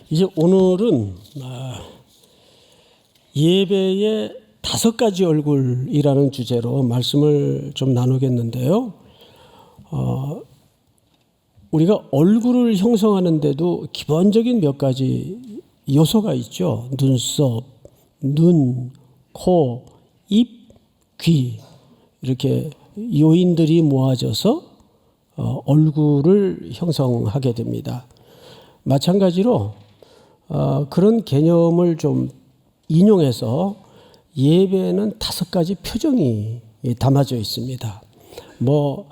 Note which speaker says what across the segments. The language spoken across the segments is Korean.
Speaker 1: 이제 오늘은 예배의 5가지 얼굴이라는 주제로 말씀을 좀 나누겠는데요. 우리가 얼굴을 형성하는데도 기본적인 몇 가지 요소가 있죠. 눈썹, 눈, 코, 입, 귀, 이렇게 요인들이 모아져서 얼굴을 형성하게 됩니다. 마찬가지로 그런 개념을 좀 인용해서 예배에는 5가지 표정이 담아져 있습니다. 뭐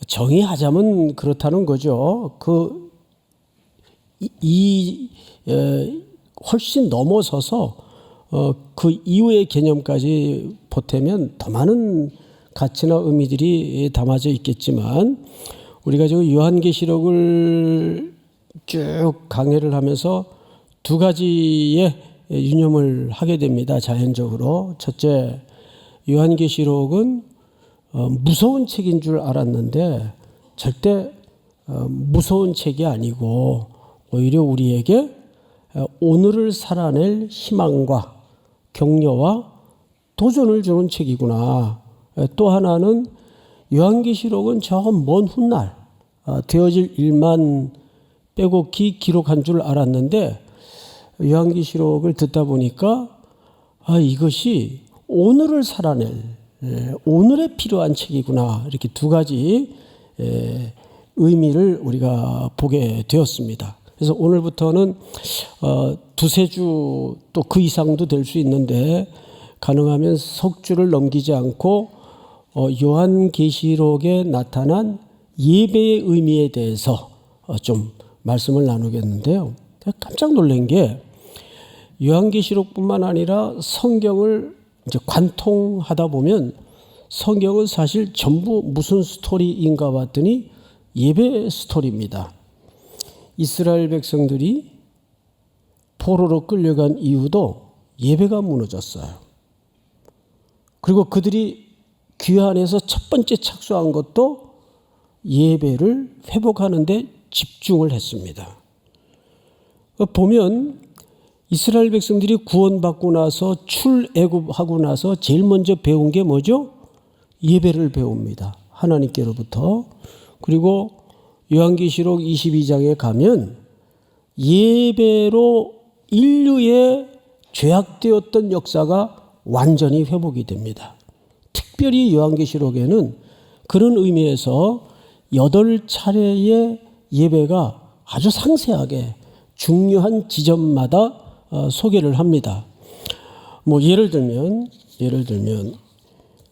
Speaker 1: 정의하자면 그렇다는 거죠. 훨씬 넘어서서 그 이후의 개념까지 보태면 더 많은 가치나 의미들이 담아져 있겠지만, 우리가 지금 요한계시록을 쭉 강해를 하면서 2가지의 유념을 하게 됩니다. 자연적으로. 첫째, 요한계시록은 무서운 책인 줄 알았는데 절대 무서운 책이 아니고 오히려 우리에게 오늘을 살아낼 희망과 격려와 도전을 주는 책이구나. 또 하나는 요한계시록은 저 먼 훗날 되어질 일만 빼곡히 기록한 줄 알았는데 요한계시록을 듣다 보니까 이것이 오늘을 살아낼, 오늘에 필요한 책이구나. 이렇게 2가지 의미를 우리가 보게 되었습니다. 그래서 오늘부터는 2-3주 또 그 이상도 될 수 있는데 가능하면 석주를 넘기지 않고 요한계시록에 나타난 예배의 의미에 대해서 좀 말씀을 나누겠는데요. 깜짝 놀란 게 요한계시록뿐만 아니라 성경을 이제 관통하다 보면 성경은 사실 전부 무슨 스토리인가 봤더니 예배 스토리입니다. 이스라엘 백성들이 포로로 끌려간 이유도 예배가 무너졌어요. 그리고 그들이 귀환해서 첫 번째 착수한 것도 예배를 회복하는 데 집중을 했습니다. 보면 이스라엘 백성들이 구원받고 나서 출애굽하고 나서 제일 먼저 배운 게 뭐죠? 예배를 배웁니다. 하나님께로부터. 그리고 요한계시록 22장에 가면 예배로 인류의 죄악되었던 역사가 완전히 회복이 됩니다. 특별히 요한계시록에는 그런 의미에서 8차례의 예배가 아주 상세하게 중요한 지점마다 소개를 합니다. 뭐 예를 들면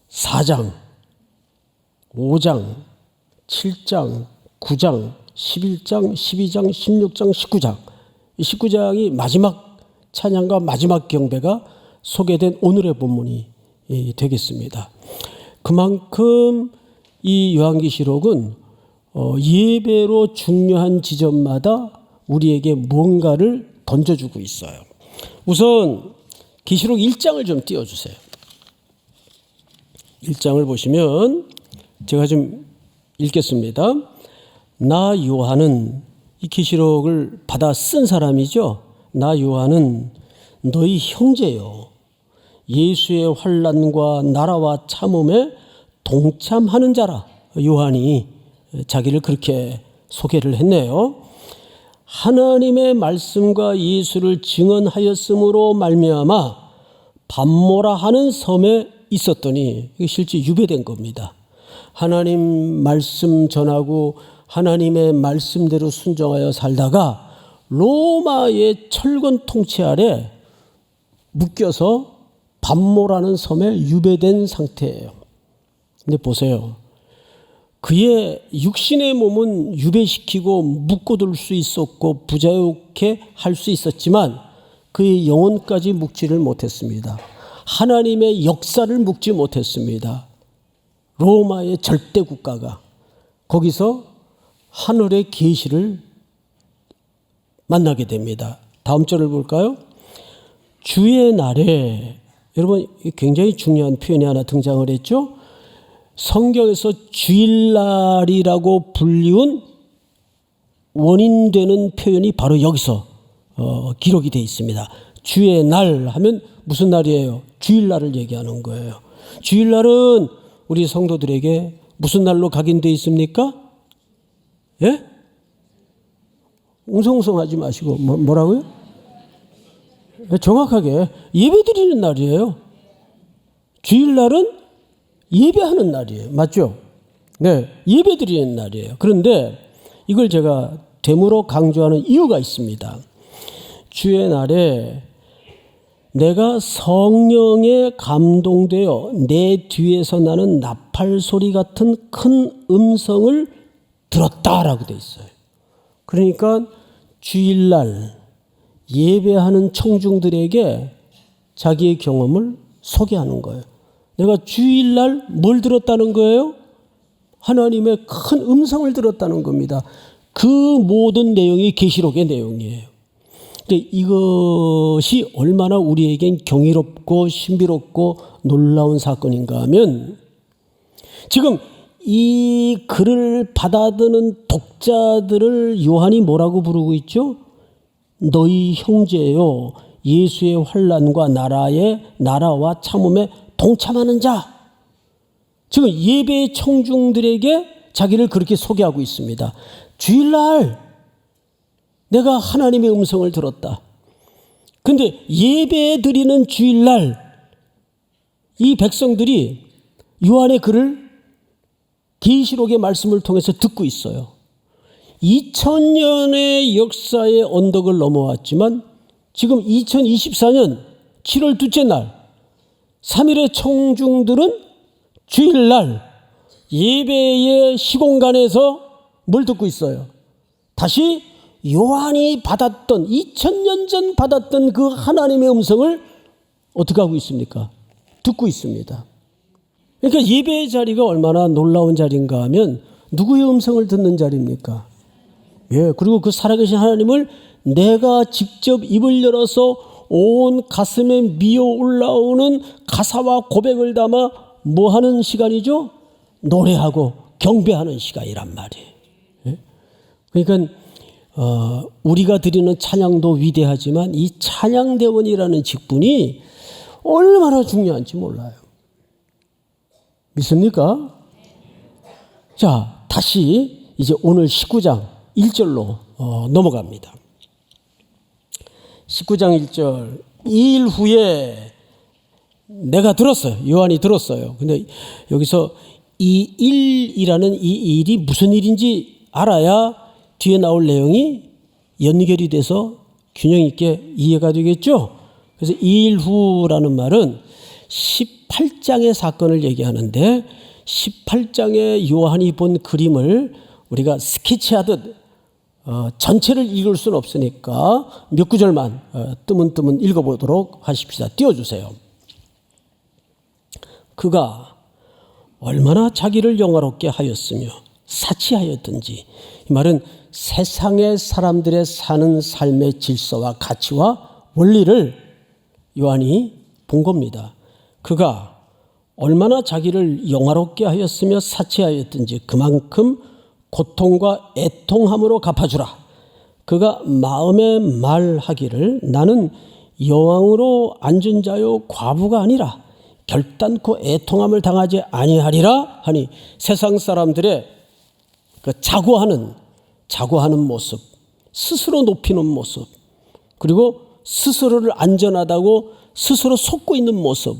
Speaker 1: 4장, 5장, 7장, 9장, 11장, 12장, 16장, 19장. 이 19장이 마지막 찬양과 마지막 경배가 소개된 오늘의 본문이 되겠습니다. 그만큼 이 요한계시록은 예배로 중요한 지점마다 우리에게 뭔가를 던져주고 있어요. 우선 계시록 1장을 좀 띄워주세요. 1장을 보시면 제가 좀 읽겠습니다. 나 요한은, 이 계시록을 받아 쓴 사람이죠. 나 요한은 너희 형제요, 예수의 환난과 나라와 참음에 동참하는 자라. 요한이 자기를 그렇게 소개를 했네요. 하나님의 말씀과 예수를 증언하였으므로 말미암아 밤모라 하는 섬에 있었더니, 이게 실제 유배된 겁니다. 하나님 말씀 전하고 하나님의 말씀대로 순종하여 살다가 로마의 철권 통치 아래 묶여서 밤모라는 섬에 유배된 상태예요. 근데 보세요. 그의 육신의 몸은 유배시키고 묶어둘 수 있었고 부자유케 할 수 있었지만 그의 영혼까지 묶지를 못했습니다. 하나님의 역사를 묶지 못했습니다. 로마의 절대 국가가. 거기서 하늘의 계시를 만나게 됩니다. 다음 절을 볼까요? 주의 날에, 여러분 굉장히 중요한 표현이 하나 등장을 했죠. 성경에서 주일날이라고 불리운 원인되는 표현이 바로 여기서 기록이 되어 있습니다. 주의 날 하면 무슨 날이에요? 주일날을 얘기하는 거예요. 주일날은 우리 성도들에게 무슨 날로 각인되어 있습니까? 예? 웅성웅성하지 마시고 뭐라고요? 정확하게 예배드리는 날이에요. 주일날은 예배하는 날이에요. 맞죠? 네, 예배드리는 날이에요. 그런데 이걸 제가 되물어 강조하는 이유가 있습니다. 주의 날에 내가 성령에 감동되어 내 뒤에서 나는 나팔 소리 같은 큰 음성을 들었다라고 돼 있어요. 그러니까 주일날 예배하는 청중들에게 자기의 경험을 소개하는 거예요. 내가 주일날 뭘 들었다는 거예요? 하나님의 큰 음성을 들었다는 겁니다. 그 모든 내용이 계시록의 내용이에요. 근데 이것이 얼마나 우리에겐 경이롭고 신비롭고 놀라운 사건인가 하면 지금 이 글을 받아드는 독자들을 요한이 뭐라고 부르고 있죠? 너희 형제요 예수의 환난과 나라와 참음에 동참하는 자. 지금 예배의 청중들에게 자기를 그렇게 소개하고 있습니다. 주일날 내가 하나님의 음성을 들었다. 그런데 예배 드리는 주일날 이 백성들이 요한의 글을 계시록의 말씀을 통해서 듣고 있어요. 2000년의 역사의 언덕을 넘어왔지만 지금 2024년 7월 둘째 날 3일의 청중들은 주일날 예배의 시공간에서 뭘 듣고 있어요? 다시 요한이 받았던 2000년 전 받았던 그 하나님의 음성을 어떻게 하고 있습니까? 듣고 있습니다. 그러니까 예배의 자리가 얼마나 놀라운 자리인가 하면 누구의 음성을 듣는 자리입니까? 예, 그리고 그 살아계신 하나님을 내가 직접 입을 열어서 온 가슴에 미어 올라오는 가사와 고백을 담아 뭐 하는 시간이죠? 노래하고 경배하는 시간이란 말이에요. 예? 그러니까 우리가 드리는 찬양도 위대하지만 이 찬양대원이라는 직분이 얼마나 중요한지 몰라요. 믿습니까? 자, 다시 이제 오늘 19장 1절로 넘어갑니다. 19장 1절 2일 후에 내가 들었어요. 요한이 들었어요. 근데 여기서 이 일이라는 이 일이 무슨 일인지 알아야 뒤에 나올 내용이 연결이 돼서 균형 있게 이해가 되겠죠. 그래서 2일 후라는 말은 18장의 사건을 얘기하는데 18장의 요한이 본 그림을 우리가 스케치하듯 전체를 읽을 수는 없으니까 몇 구절만 뜨문뜨문 읽어보도록 하십시다. 띄워주세요. 그가 얼마나 자기를 영화롭게 하였으며 사치하였든지, 이 말은 세상의 사람들의 사는 삶의 질서와 가치와 원리를 요한이 본 겁니다. 그가 얼마나 자기를 영화롭게 하였으며 사치하였든지 그만큼 고통과 애통함으로 갚아주라. 그가 마음에 말하기를 나는 여왕으로 앉은 자요 과부가 아니라 결단코 애통함을 당하지 아니하리라 하니 세상 사람들의 그 자고하는 모습, 스스로 높이는 모습, 그리고 스스로를 안전하다고 스스로 속고 있는 모습,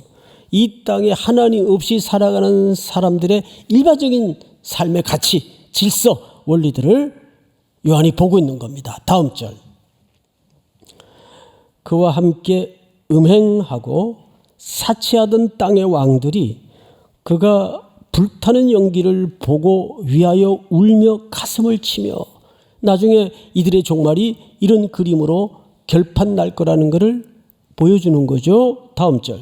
Speaker 1: 이 땅에 하나님 없이 살아가는 사람들의 일반적인 삶의 가치, 질서, 원리들을 요한이 보고 있는 겁니다. 다음 절. 그와 함께 음행하고 사치하던 땅의 왕들이 그가 불타는 연기를 보고 위하여 울며 가슴을 치며, 나중에 이들의 종말이 이런 그림으로 결판 날 거라는 것을 보여주는 거죠. 다음 절.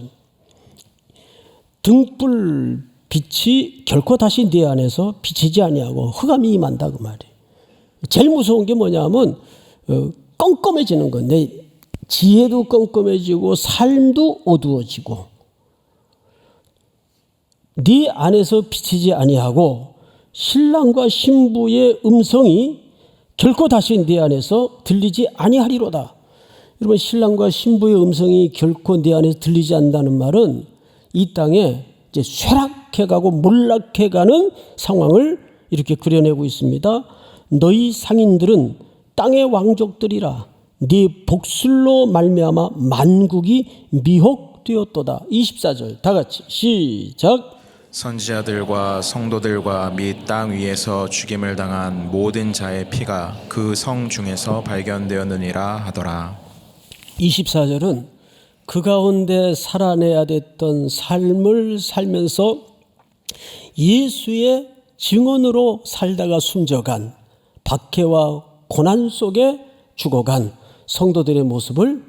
Speaker 1: 등불 빛이 결코 다시 네 안에서 비치지 아니하고 흑암이 임한다 그 말이에요. 제일 무서운 게 뭐냐면 껌껌해지는 건데, 지혜도 껌껌해지고 삶도 어두워지고, 네 안에서 비치지 아니하고 신랑과 신부의 음성이 결코 다시 네 안에서 들리지 아니하리로다. 여러분, 신랑과 신부의 음성이 결코 내 안에서 들리지 않는다는 말은 이 땅에 이제 쇠락해가고 몰락해가는 상황을 이렇게 그려내고 있습니다. 너희 상인들은 땅의 왕족들이라 네 복술로 말미암아 만국이 미혹되었도다. 24절 다 같이 시작.
Speaker 2: 선지자들과 성도들과 및 땅 위에서 죽임을 당한 모든 자의 피가 그 성 중에서 발견되었느니라 하더라.
Speaker 1: 24절은 그 가운데 살아내야 됐던 삶을 살면서 예수의 증언으로 살다가 숨져간, 박해와 고난 속에 죽어간 성도들의 모습을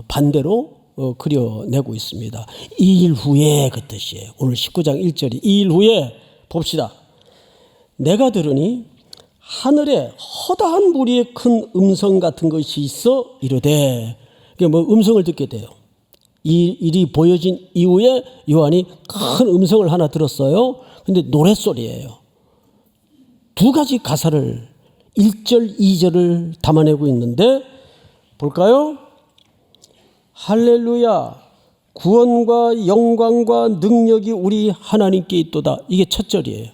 Speaker 1: 반대로 그려내고 있습니다. 2일 후에 그 뜻이에요. 오늘 19장 1절이 2일 후에 봅시다. 내가 들으니 하늘에 허다한 무리의 큰 음성 같은 것이 있어 이르되, 이게 뭐 음성을 듣게 돼요. 이 일이 보여진 이후에 요한이 큰 음성을 하나 들었어요. 근데 노랫소리예요. 두 가지 가사를 1절, 2절을 담아내고 있는데 볼까요? 할렐루야, 구원과 영광과 능력이 우리 하나님께 있도다. 이게 첫 절이에요.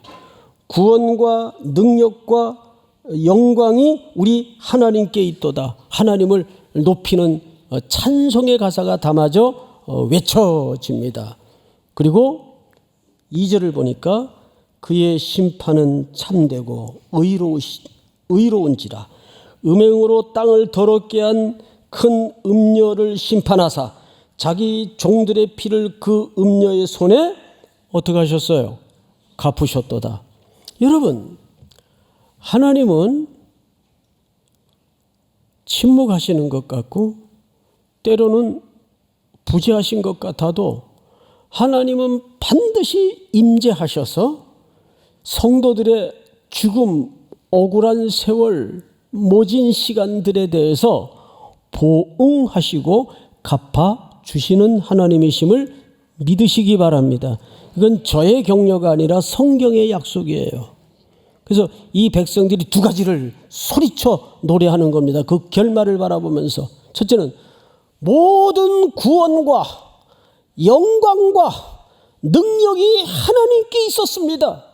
Speaker 1: 구원과 능력과 영광이 우리 하나님께 있도다. 하나님을 높이는 찬송의 가사가 담아져 외쳐집니다. 그리고 2절을 보니까 그의 심판은 참되고 의로운지라 음행으로 땅을 더럽게 한 큰 음녀를 심판하사 자기 종들의 피를 그 음녀의 손에 어떻게 하셨어요? 갚으셨도다. 여러분, 하나님은 침묵하시는 것 같고 때로는 부재하신 것 같아도 하나님은 반드시 임재하셔서 성도들의 죽음, 억울한 세월, 모진 시간들에 대해서 보응하시고 갚아주시는 하나님이심을 믿으시기 바랍니다. 이건 저의 격려가 아니라 성경의 약속이에요. 그래서 이 백성들이 두 가지를 소리쳐 노래하는 겁니다. 그 결말을 바라보면서 첫째는 모든 구원과 영광과 능력이 하나님께 있었습니다.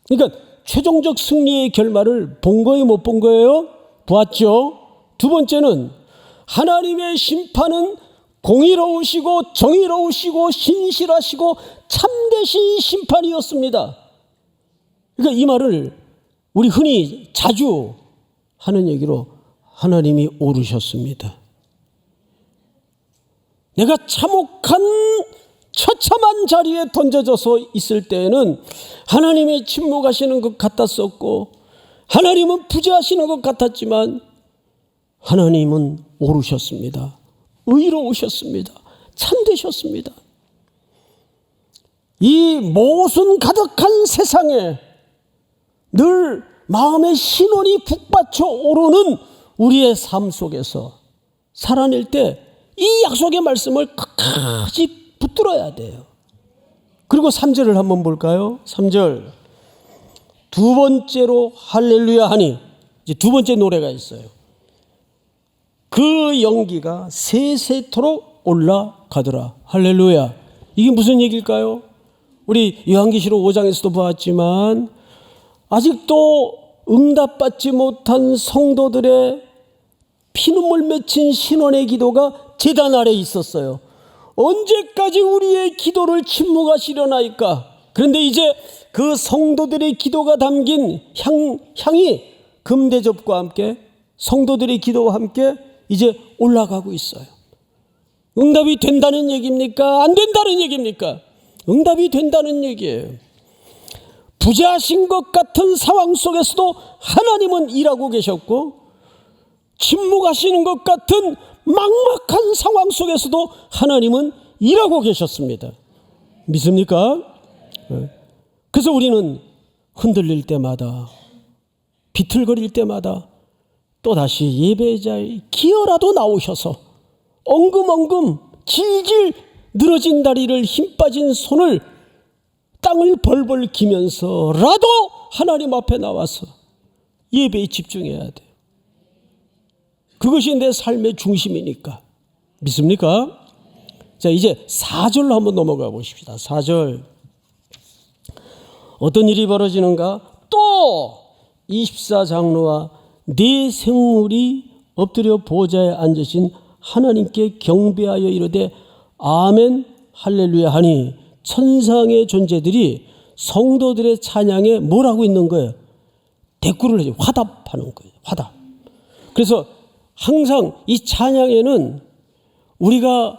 Speaker 1: 그러니까 최종적 승리의 결말을 본 거예요, 못 본 거예요? 보았죠. 두 번째는 하나님의 심판은 공의로우시고 정의로우시고 신실하시고 참되신 심판이었습니다. 그러니까 이 말을 우리 흔히 자주 하는 얘기로 하나님이 오르셨습니다. 내가 참혹한 처참한 자리에 던져져서 있을 때에는 하나님이 침묵하시는 것 같았었고 하나님은 부재하시는 것 같았지만 하나님은 오르셨습니다. 의로우셨습니다. 참되셨습니다. 이 모순 가득한 세상에 늘 마음의 신원이 북받쳐 오르는 우리의 삶 속에서 살아낼 때 이 약속의 말씀을 끝까지 붙들어야 돼요. 그리고 3절을 한번 볼까요? 3절. 두 번째로 할렐루야 하니, 이제 두 번째 노래가 있어요. 그 연기가 세세토록 올라가더라. 할렐루야. 이게 무슨 얘기일까요? 우리 요한계시록 5장에서도 보았지만 아직도 응답받지 못한 성도들의 피눈물 맺힌 신원의 기도가 제단 아래에 있었어요. 언제까지 우리의 기도를 침묵하시려나이까? 그런데 이제 그 성도들의 기도가 담긴 향이 금대접과 함께 성도들의 기도와 함께 이제 올라가고 있어요. 응답이 된다는 얘기입니까? 안 된다는 얘기입니까? 응답이 된다는 얘기예요. 부재하신 것 같은 상황 속에서도 하나님은 일하고 계셨고 침묵하시는 것 같은 막막한 상황 속에서도 하나님은 일하고 계셨습니다. 믿습니까? 그래서 우리는 흔들릴 때마다 비틀거릴 때마다 또다시 예배자의 기어라도 나오셔서 엉금엉금 질질 늘어진 다리를 힘 빠진 손을 땅을 벌벌 기면서라도 하나님 앞에 나와서 예배에 집중해야 돼요. 그것이 내 삶의 중심이니까. 믿습니까? 자, 이제 4절로 한번 넘어가 보십시다. 4절. 어떤 일이 벌어지는가? 또 24장로와 네 생물이 엎드려 보좌에 앉으신 하나님께 경배하여 이르되 아멘 할렐루야 하니 천상의 존재들이 성도들의 찬양에 뭘 하고 있는 거예요? 대꾸를 해요. 화답하는 거예요. 화답. 그래서 항상 이 찬양에는 우리가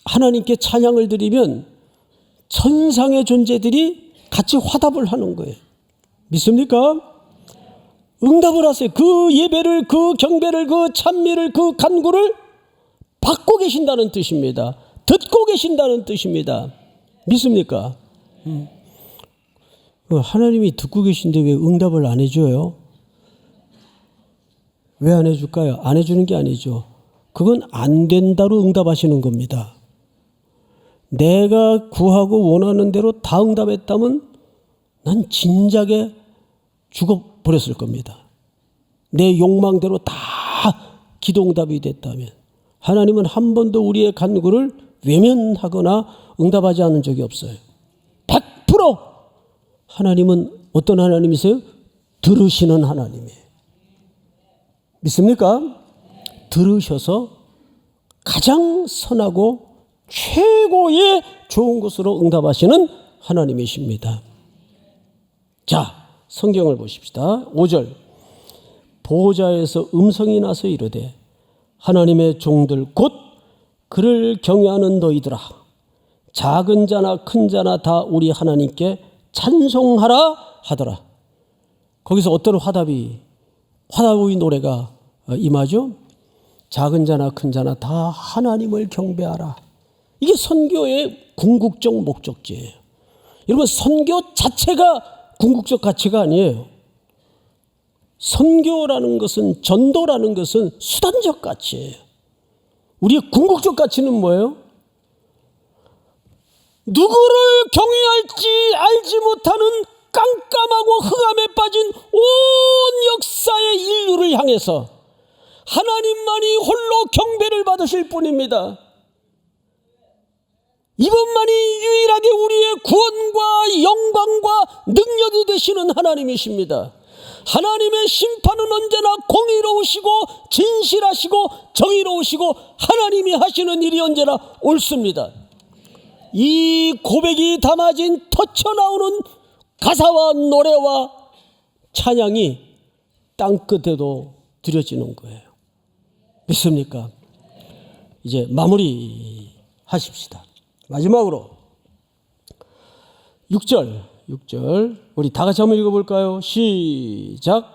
Speaker 1: 하나님께 찬양을 드리면 천상의 존재들이 같이 화답을 하는 거예요. 믿습니까? 응답을 하세요. 그 예배를, 그 경배를, 그 찬미를, 그 간구를 받고 계신다는 뜻입니다. 듣고 계신다는 뜻입니다. 믿습니까? 하나님이 듣고 계신데 왜 응답을 안 해줘요? 왜 안 해줄까요? 안 해주는 게 아니죠. 그건 안 된다로 응답하시는 겁니다. 내가 구하고 원하는 대로 다 응답했다면 난 진작에 죽어버렸을 겁니다. 내 욕망대로 다 기도응답이 됐다면. 하나님은 한 번도 우리의 간구를 외면하거나 응답하지 않은 적이 없어요. 100% 하나님은 어떤 하나님이세요? 들으시는 하나님이에요. 믿습니까? 들으셔서 가장 선하고 최고의 좋은 것으로 응답하시는 하나님이십니다. 자, 성경을 보십시다. 5절. 보호자에서 음성이 나서 이르되 하나님의 종들 곧 그를 경외하는 너희들아 작은 자나 큰 자나 다 우리 하나님께 찬송하라 하더라. 거기서 어떤 화답의 노래가 임하죠? 작은 자나 큰 자나 다 하나님을 경배하라. 이게 선교의 궁극적 목적지예요. 여러분, 선교 자체가 궁극적 가치가 아니에요. 선교라는 것은, 전도라는 것은 수단적 가치예요. 우리의 궁극적 가치는 뭐예요? 누구를 경외할지 알지 못하는 깜깜하고 흑암에 빠진 온 역사의 인류를 향해서 하나님만이 홀로 경배를 받으실 뿐입니다. 이분만이 유일하게 우리의 구원과 영광과 능력이 되시는 하나님이십니다. 하나님의 심판은 언제나 공의로우시고 진실하시고 정의로우시고 하나님이 하시는 일이 언제나 옳습니다. 이 고백이 담아진 터쳐나오는 가사와 노래와 찬양이 땅끝에도 드려지는 거예요. 믿습니까? 이제 마무리 하십시다. 마지막으로 6절 우리 다 같이 한번 읽어볼까요? 시작.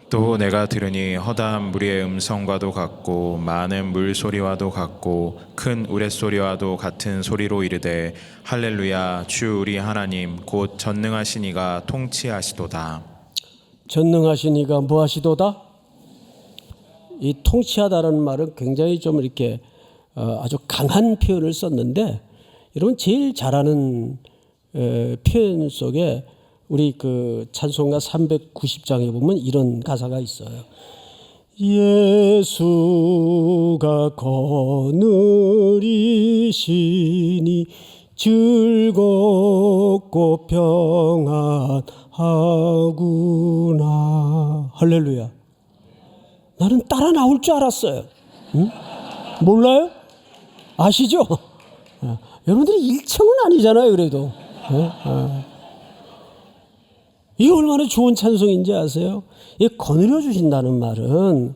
Speaker 2: 또 내가 들으니 허다한 무리의 음성과도 같고 많은 물소리와도 같고 큰 우레소리와도 같은 소리로 이르되 할렐루야 주 우리 하나님 곧 전능하신 이가 통치하시도다.
Speaker 1: 전능하신 이가 뭐 하시도다? 이 통치하다라는 말은 굉장히 좀 이렇게 아주 강한 표현을 썼는데, 여러분 제일 잘하는 표현 속에 우리 그 찬송가 390장에 보면 이런 가사가 있어요. 예수가 거느리시니 즐겁고 평안하구나. 할렐루야. 나는 따라 나올 줄 알았어요. 응? 몰라요? 아시죠? 여러분들이 1청은 아니잖아요. 그래도 이게 얼마나 좋은 찬송인지 아세요? 이 거느려 주신다는 말은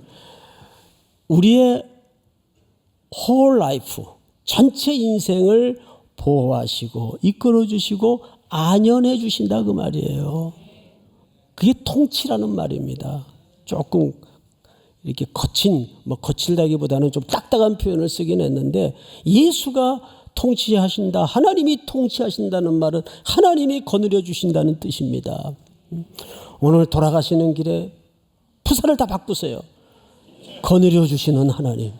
Speaker 1: 우리의 whole life, 전체 인생을 보호하시고 이끌어 주시고 안연해 주신다 그 말이에요. 그게 통치라는 말입니다. 조금 이렇게 거칠다기보다는 좀 딱딱한 표현을 쓰긴 했는데, 예수가 통치하신다, 하나님이 통치하신다는 말은 하나님이 거느려 주신다는 뜻입니다. 오늘 돌아가시는 길에 푸사를 다 바꾸세요. 거느려 주시는 하나님.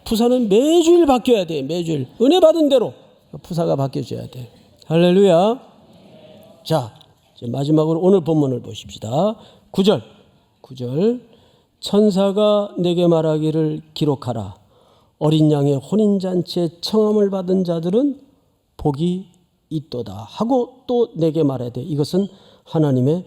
Speaker 1: 푸사는 매주일 바뀌어야 돼. 매주일 은혜 받은 대로 푸사가 바뀌어져야 돼. 할렐루야. 자, 이제 마지막으로 오늘 본문을 보십시다. 9절 천사가 내게 말하기를 기록하라. 어린 양의 혼인잔치에 청함을 받은 자들은 복이 있도다 하고 또 내게 말하되 이것은 하나님의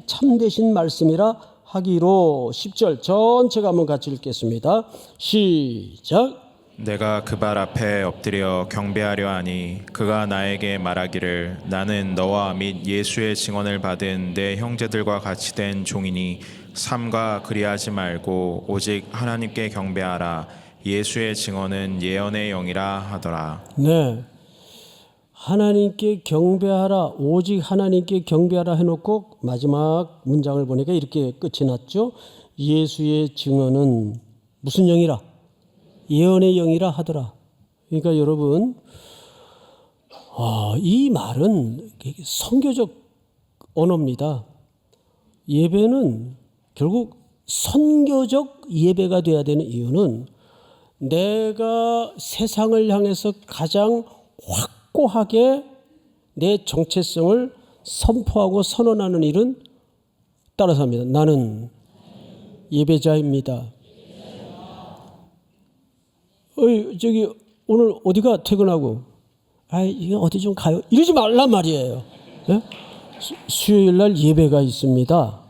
Speaker 1: 참되신 말씀이라 하기로. 10절 전체가 한번 같이 읽겠습니다. 시작.
Speaker 2: 내가 그 발 앞에 엎드려 경배하려 하니 그가 나에게 말하기를 나는 너와 및 예수의 증언을 받은 내 형제들과 같이 된 종이니 삼가 그리하지 말고 오직 하나님께 경배하라. 예수의 증언은 예언의 영이라 하더라.
Speaker 1: 네, 하나님께 경배하라, 오직 하나님께 경배하라 해놓고 마지막 문장을 보니까 이렇게 끝이 났죠. 예수의 증언은 무슨 영이라? 예언의 영이라 하더라. 그러니까 여러분, 이 말은 선교적 언어입니다. 예배는 결국 선교적 예배가 돼야 되는 이유는 내가 세상을 향해서 가장 확고하게 내 정체성을 선포하고 선언하는 일은 따라서 합니다. 나는 예배자입니다. 저기 오늘 어디가 퇴근하고 이거 어디 좀 가요? 이러지 말란 말이에요. 네? 수요일 날 예배가 있습니다.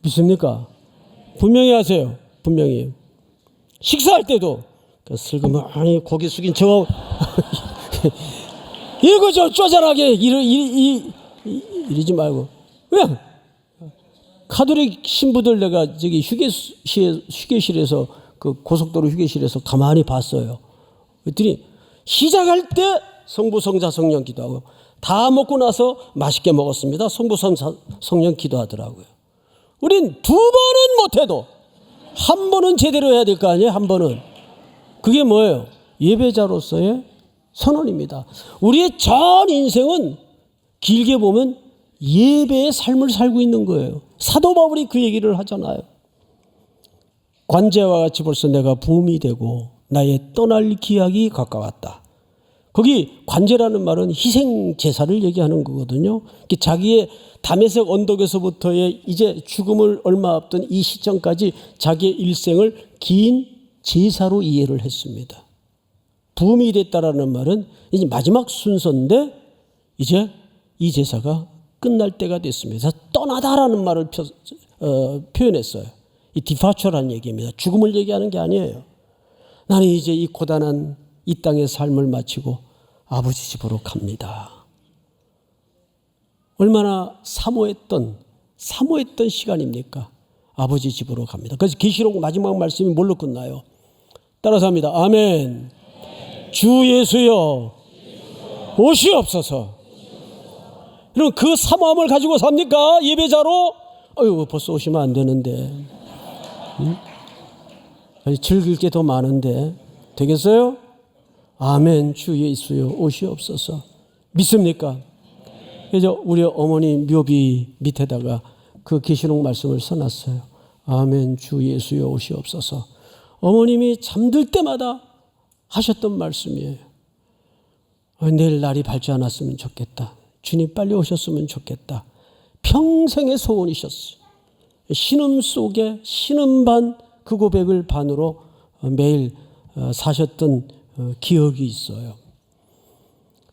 Speaker 1: 믿습니까? 분명히 하세요. 분명히. 식사할 때도 슬그머니 고개 숙인 저 이거 저 쪼잔하게 이러지 말고 그냥 카톨릭 신부들 내가 저기 휴게실에서 그 고속도로 휴게실에서 가만히 봤어요. 그랬더니 시작할 때 성부 성자 성령 기도하고 다 먹고 나서 맛있게 먹었습니다. 성부 성령 기도하더라고요. 우린 두 번은 못해도 한 번은 제대로 해야 될 거 아니에요. 한 번은. 그게 뭐예요? 예배자로서의 선언입니다. 우리의 전 인생은 길게 보면 예배의 삶을 살고 있는 거예요. 사도 바울이 그 얘기를 하잖아요. 관제와 같이 벌써 내가 부음이 되고 나의 떠날 기약이 가까웠다. 거기 관제라는 말은 희생 제사를 얘기하는 거거든요. 자기의 다메섹 언덕에서부터의 이제 죽음을 얼마 앞둔 이 시점까지 자기의 일생을 긴 제사로 이해를 했습니다. 부음이 됐다라는 말은 이제 마지막 순서인데 이제 이 제사가 끝날 때가 됐습니다. 떠나다라는 말을 표현했어요. 이 디파처라는 얘기입니다. 죽음을 얘기하는 게 아니에요. 나는 이제 이 고단한 이 땅의 삶을 마치고 아버지 집으로 갑니다. 얼마나 사모했던 시간입니까? 아버지 집으로 갑니다. 그래서 계시록 마지막 말씀이 뭘로 끝나요? 따라서 합니다. 아멘. 주 예수여 오시옵소서. 그럼 그 사모함을 가지고 삽니까? 예배자로? 벌써 오시면 안 되는데. 즐길 게 더 많은데 되겠어요? 아멘. 주 예수여 오시옵소서. 믿습니까? 그래서 우리 어머니 묘비 밑에다가 그 계시록 말씀을 써놨어요. 아멘. 주 예수여 오시옵소서. 어머님이 잠들 때마다 하셨던 말씀이에요. 내일 날이 밝지 않았으면 좋겠다. 주님 빨리 오셨으면 좋겠다. 평생의 소원이셨어요. 신음 속에 신음 반 그 고백을 반으로 매일 사셨던 기억이 있어요.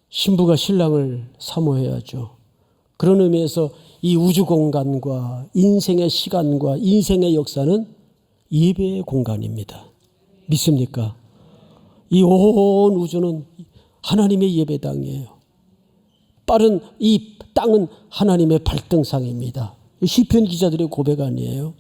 Speaker 1: 신부가 신랑을 사모해야죠. 그런 의미에서 이 우주 공간과 인생의 시간과 인생의 역사는 예배의 공간입니다. 믿습니까? 이 온 우주는 하나님의 예배당이에요. 빠른 이 땅은 하나님의 발등상입니다. 시편 기자들의 고백 아니에요?